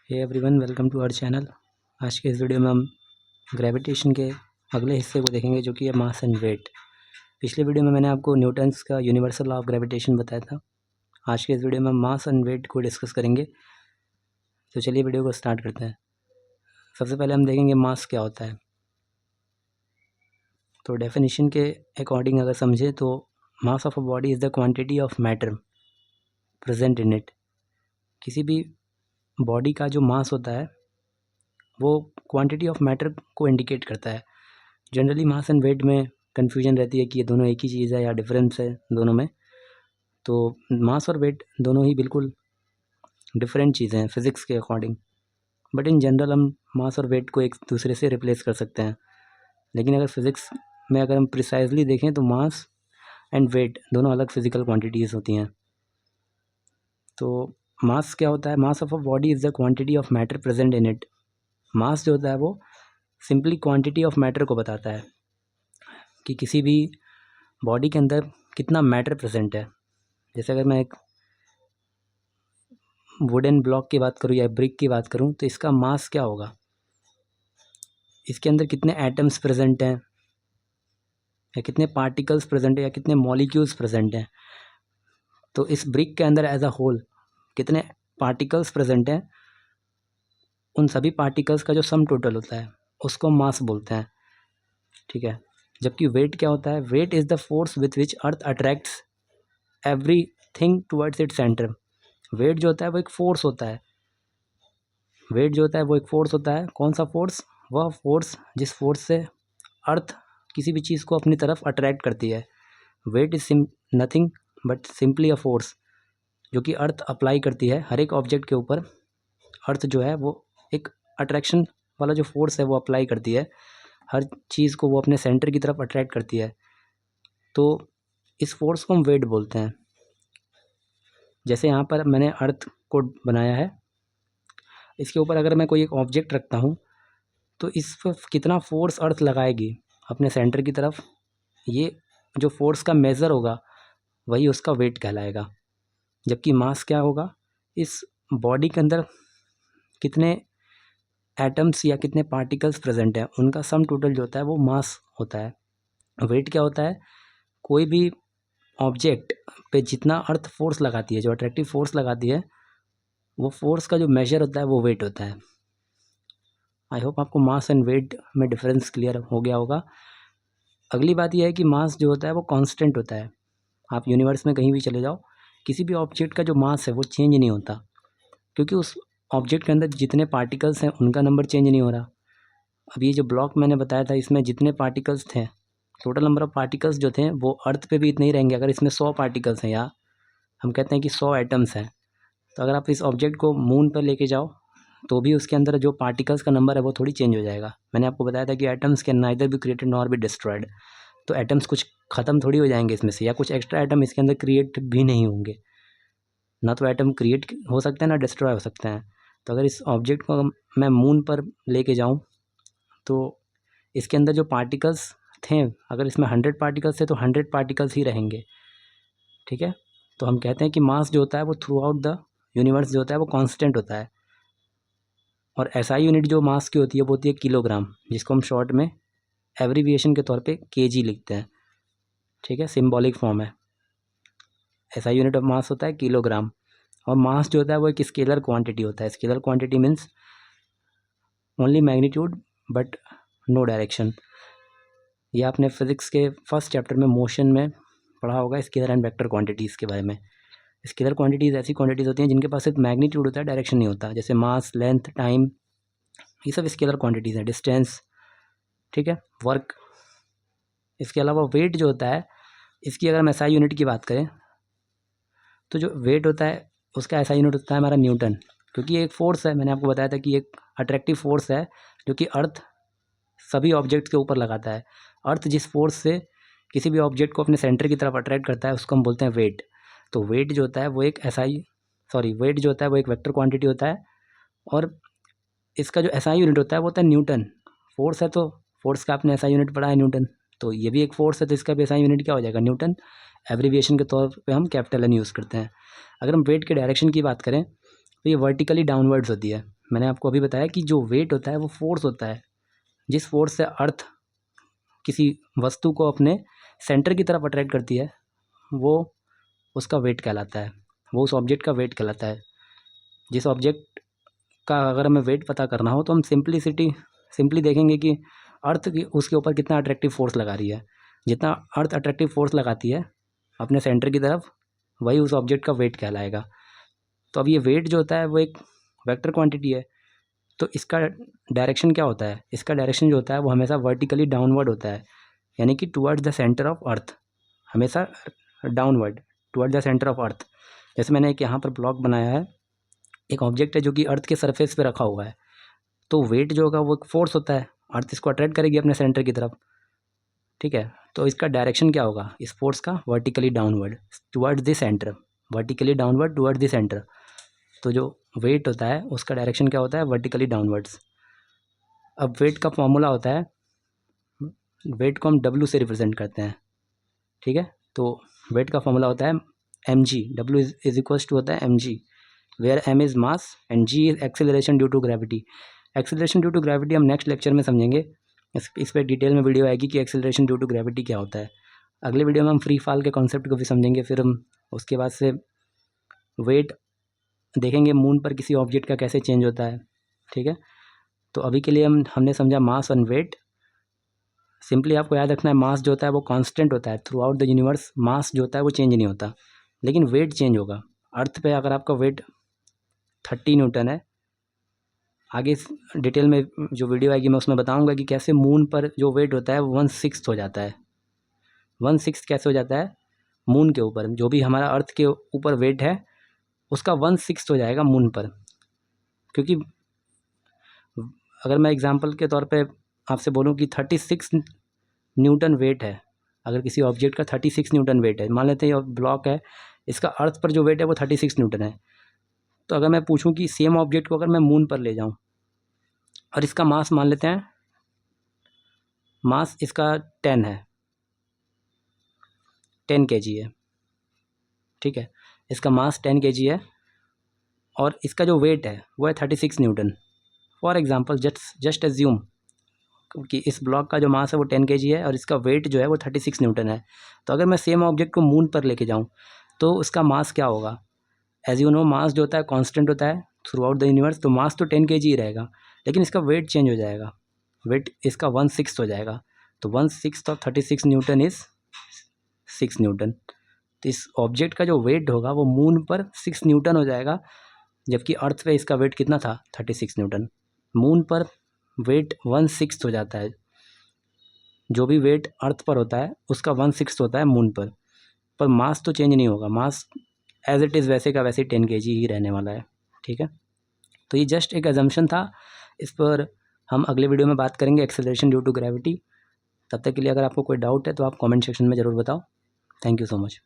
Hey everyone, welcome to our channel. आज के इस वीडियो में हम ग्रेविटेशन के अगले हिस्से को देखेंगे, जो कि है मास एंड वेट। पिछले वीडियो में मैंने आपको न्यूटन्स का यूनिवर्सल लॉ ऑफ ग्रेविटेशन बताया था। आज के इस वीडियो में हम मास एंड वेट को डिस्कस करेंगे। तो चलिए वीडियो को स्टार्ट करते हैं। सबसे पहले हम देखेंगे मास क्या होता है। तो डेफिनेशन के अकॉर्डिंग अगर समझे तो मास of a body is the quantity of matter present in it. किसी भी बॉडी का जो मास होता है वो क्वांटिटी ऑफ मैटर को इंडिकेट करता है। जनरली मास एंड वेट में कन्फ्यूजन रहती है कि ये दोनों एक ही चीज़ है या डिफरेंस है दोनों में। तो मास और वेट दोनों ही बिल्कुल डिफरेंट चीज़ें हैं फिज़िक्स के अकॉर्डिंग, बट इन जनरल हम मास और वेट को एक दूसरे से रिप्लेस कर सकते हैं। लेकिन अगर फिज़िक्स में अगर हम प्रिसाइजली देखें तो मास एंड वेट दोनों अलग फिज़िकल क्वांटिटीज़ होती हैं। तो मास क्या होता है? Mass of a body is the quantity of matter present in it. Mass जो होता है वो सिंपली क्वांटिटी ऑफ मैटर को बताता है कि किसी भी बॉडी के अंदर कितना मैटर प्रेजेंट है। जैसे अगर मैं एक वुडन ब्लॉक की बात करूँ या ब्रिक की बात करूँ तो इसका मास क्या होगा, इसके अंदर कितने एटम्स प्रेजेंट हैं या कितने पार्टिकल्स प्रेजेंट हैं या कितने मॉलिक्यूल्स प्रेजेंट हैं। तो इस ब्रिक के अंदर एज अ होल कितने पार्टिकल्स प्रेजेंट हैं, उन सभी पार्टिकल्स का जो सम टोटल होता है उसको मास बोलते हैं। ठीक है। जबकि वेट क्या होता है? Weight is the force with which earth attracts everything towards its centre. Weight जो होता है वो एक फोर्स होता है। वेट जो होता है वो एक फोर्स होता है। कौन सा फोर्स? वह फोर्स जिस फोर्स से अर्थ किसी भी चीज़ को अपनी तरफ अट्रैक्ट करती है। Weight is nothing but simply a force जो कि अर्थ अप्लाई करती है हर एक ऑब्जेक्ट के ऊपर। अर्थ जो है वो एक अट्रैक्शन वाला जो फोर्स है वो अप्लाई करती है, हर चीज़ को वो अपने सेंटर की तरफ अट्रैक्ट करती है। तो इस फोर्स को हम वेट बोलते हैं। जैसे यहाँ पर मैंने अर्थ को बनाया है, इसके ऊपर अगर मैं कोई एक ऑब्जेक्ट रखता हूँ तो इस पर कितना फोर्स अर्थ लगाएगी अपने सेंटर की तरफ, ये जो फोर्स का मेज़र होगा वही उसका वेट कहलाएगा। जबकि मास क्या होगा? इस बॉडी के अंदर कितने एटम्स या कितने पार्टिकल्स प्रेजेंट हैं उनका सम टोटल जो होता है वो मास होता है। वेट क्या होता है? कोई भी ऑब्जेक्ट पे जितना अर्थ फोर्स लगाती है, जो अट्रैक्टिव फोर्स लगाती है, वो फोर्स का जो मेजर होता है वो वेट होता है। आई होप आपको मास एंड वेट में डिफरेंस क्लियर हो गया होगा। अगली बात यह है कि मास जो होता है वो कांस्टेंट होता है। आप यूनिवर्स में कहीं भी चले जाओ, किसी भी ऑब्जेक्ट का जो मास है वो चेंज नहीं होता, क्योंकि उस ऑब्जेक्ट के अंदर जितने पार्टिकल्स हैं उनका नंबर चेंज नहीं हो रहा। अब ये जो ब्लॉक मैंने बताया था इसमें जितने पार्टिकल्स थे, टोटल नंबर ऑफ पार्टिकल्स जो थे वो अर्थ पे भी इतने ही रहेंगे। अगर इसमें 100 पार्टिकल्स हैं या हम कहते हैं कि 100 एटम्स हैं, तो अगर आप इस ऑब्जेक्ट को मून पर लेके जाओ तो भी उसके अंदर जो पार्टिकल्स का नंबर है वो थोड़ी चेंज हो जाएगा। मैंने आपको बताया था कि atoms can neither be created nor be destroyed. तो एटम्स कुछ ख़त्म थोड़ी हो जाएंगे इसमें से, या कुछ एक्स्ट्रा एटम इसके अंदर क्रिएट भी नहीं होंगे। ना तो एटम क्रिएट हो सकते हैं ना डिस्ट्रॉय हो सकते हैं। तो अगर इस ऑब्जेक्ट को मैं मून पर लेके जाऊँ तो इसके अंदर जो पार्टिकल्स थे, अगर इसमें 100 पार्टिकल्स थे तो 100 पार्टिकल्स ही रहेंगे। ठीक है। तो हम कहते हैं कि मास जो होता है वो थ्रू आउट द यूनिवर्स जो होता है वो कांस्टेंट होता है। और एसआई यूनिट जो मास की होती है वो होती है किलोग्राम, जिसको हम शॉर्ट में एब्रीविएशन के तौर पे केजी लिखते हैं। ठीक है, सिंबॉलिक फॉर्म है। एसआई यूनिट ऑफ मास होता है किलोग्राम। और मास जो होता है वो एक स्केलर क्वांटिटी होता है। Scalar quantity means only magnitude but no direction. ये आपने फिजिक्स के फर्स्ट चैप्टर में मोशन में पढ़ा होगा, स्केलर एंड वेक्टर क्वांटिटीज़ के बारे में। स्केलर क्वांटिटीज़ ऐसी क्वांटिटीज़ होती हैं जिनके पास सिर्फ मैग्नीट्यूड होता है, डायरेक्शन नहीं होता। जैसे मास, लेंथ, टाइम, ये सब स्केलर क्वांटिटीज़ हैं। डिस्टेंस, ठीक है, वर्क। इसके अलावा वेट जो होता है, इसकी अगर हम एसआई यूनिट की बात करें तो जो वेट होता है उसका एसआई यूनिट होता है हमारा न्यूटन, क्योंकि ये एक फोर्स है। मैंने आपको बताया था कि एक अट्रैक्टिव फोर्स है जो कि अर्थ सभी ऑब्जेक्ट्स के ऊपर लगाता है। अर्थ जिस फोर्स से किसी भी ऑब्जेक्ट को अपने सेंटर की तरफ अट्रैक्ट करता है उसको हम बोलते हैं वेट। तो वेट जो होता है वो एक वेट जो होता है वो एक वेक्टर क्वांटिटी होता है। और इसका जो एसआई यूनिट होता है वो होता है न्यूटन। फोर्स है तो फोर्स का आपने एसआई यूनिट पढ़ा है न्यूटन, तो ये भी एक फोर्स है तो इसका भी एसआई यूनिट क्या हो जाएगा? न्यूटन। एब्रीविएशन के तौर पे हम कैपिटल एन यूज़ करते हैं। अगर हम वेट के डायरेक्शन की बात करें तो ये वर्टिकली डाउनवर्ड्स होती है। मैंने आपको अभी बताया कि जो वेट होता है वो फोर्स होता है, जिस फोर्स से अर्थ किसी वस्तु को अपने सेंटर की तरफ अट्रैक्ट करती है वो उसका वेट कहलाता है, वो उस ऑब्जेक्ट का वेट कहलाता है। जिस ऑब्जेक्ट का अगर हमें वेट पता करना हो तो हम सिंपली देखेंगे कि अर्थ की उसके ऊपर कितना अट्रैक्टिव फोर्स लगा रही है। जितना अर्थ अट्रैक्टिव फोर्स लगाती है अपने सेंटर की तरफ, वही उस ऑब्जेक्ट का वेट कहलाएगा। तो अब ये वेट जो होता है वो एक वेक्टर क्वांटिटी है, तो इसका डायरेक्शन क्या होता है? इसका डायरेक्शन जो होता है वो हमेशा वर्टिकली डाउनवर्ड होता है, यानी कि towards the centre of Earth, हमेशा downward toward the centre of Earth. जैसे मैंने एक यहाँ पर ब्लॉक बनाया है, एक ऑब्जेक्ट है जो कि अर्थ के सरफेस पे रखा हुआ है, तो वेट जो होगा वो एक फोर्स होता है, अर्थ इसको अट्रैक्ट करेगी अपने सेंटर की तरफ, ठीक है। तो इसका डायरेक्शन क्या होगा इस फोर्स का? Vertically downward towards the centre, vertically downward towards the centre. तो जो वेट होता है उसका डायरेक्शन क्या होता है? Vertically downwards. अब वेट का फॉर्मूला होता है, वेट को हम डब्ल्यू से रिप्रेजेंट करते हैं, ठीक है। तो वेट का फॉर्मूला होता है mg, W is equals to होता है mg, where m is mass and g is acceleration due to gravity. Acceleration due to gravity हम नेक्स्ट लेक्चर में समझेंगे, इस पर डिटेल में वीडियो आएगी कि एक्सेलरेशन ड्यू टू ग्रेविटी क्या होता है। अगले वीडियो में हम फ्री फॉल के कॉन्सेप्ट को भी समझेंगे, फिर हम उसके बाद से वेट देखेंगे मून पर किसी ऑब्जेक्ट का कैसे चेंज होता है, ठीक है। तो अभी के लिए हमने समझा मास और वेट। सिंपली आपको याद रखना है मास जो होता है वो कांस्टेंट होता है थ्रू आउट द यूनिवर्स, मास जो होता है वो चेंज नहीं होता, लेकिन वेट चेंज होगा। अर्थ पे अगर आपका वेट 30 न्यूटन है, आगे डिटेल में जो वीडियो आएगी मैं उसमें बताऊंगा कि कैसे मून पर जो वेट होता है वो 1/6 हो जाता है। 1/6 कैसे हो जाता है? मून के ऊपर जो भी हमारा अर्थ के ऊपर वेट है उसका 1/6 हो जाएगा मून पर। क्योंकि अगर मैं एग्जांपल के तौर पे आपसे बोलूं कि 36 न्यूटन वेट है, अगर किसी ऑब्जेक्ट का 36 न्यूटन वेट है, मान लेते हैं ये ब्लॉक है, इसका अर्थ पर जो वेट है वो 36 न्यूटन है, तो अगर मैं पूछूं कि सेम ऑब्जेक्ट को अगर मैं मून पर ले जाऊं और इसका मास मान लेते हैं, मास इसका 10 है, 10 kg है, ठीक है। इसका मास 10 kg है और इसका जो वेट है वो है 36 Newton. For example just assume कि इस ब्लॉक का जो मास है वो 10 kg है और इसका वेट जो है वो 36 न्यूटन है। तो अगर मैं सेम ऑब्जेक्ट को मून पर लेके जाऊँ तो उसका मास क्या होगा? एज यू नो मास जो होता है कांस्टेंट होता है थ्रू आउट द यूनिवर्स, तो मास तो 10 kg ही रहेगा, लेकिन इसका वेट चेंज हो जाएगा, वेट इसका 1/6 हो जाएगा। तो 1/6 ऑफ 36 न्यूटन इज़ 6 न्यूटन। तो इस ऑब्जेक्ट का जो वेट होगा वो मून पर 6 न्यूटन हो जाएगा, जबकि अर्थ पे इसका वेट कितना था? 36 न्यूटन। मून पर वेट 1/6 हो जाता है, जो भी वेट अर्थ पर होता है उसका 1/6 होता है मून पर मास तो चेंज नहीं होगा, मास एज इट इज़ वैसे का वैसे 10 kg ही रहने वाला है, ठीक है। तो ये जस्ट एक अजम्पशन था, इस पर हम अगले वीडियो में बात करेंगे एक्सेलरेशन ड्यू टू ग्रेविटी। तब तक के लिए अगर आपको कोई डाउट है तो आप कमेंट सेक्शन में ज़रूर बताओ। Thank you so much.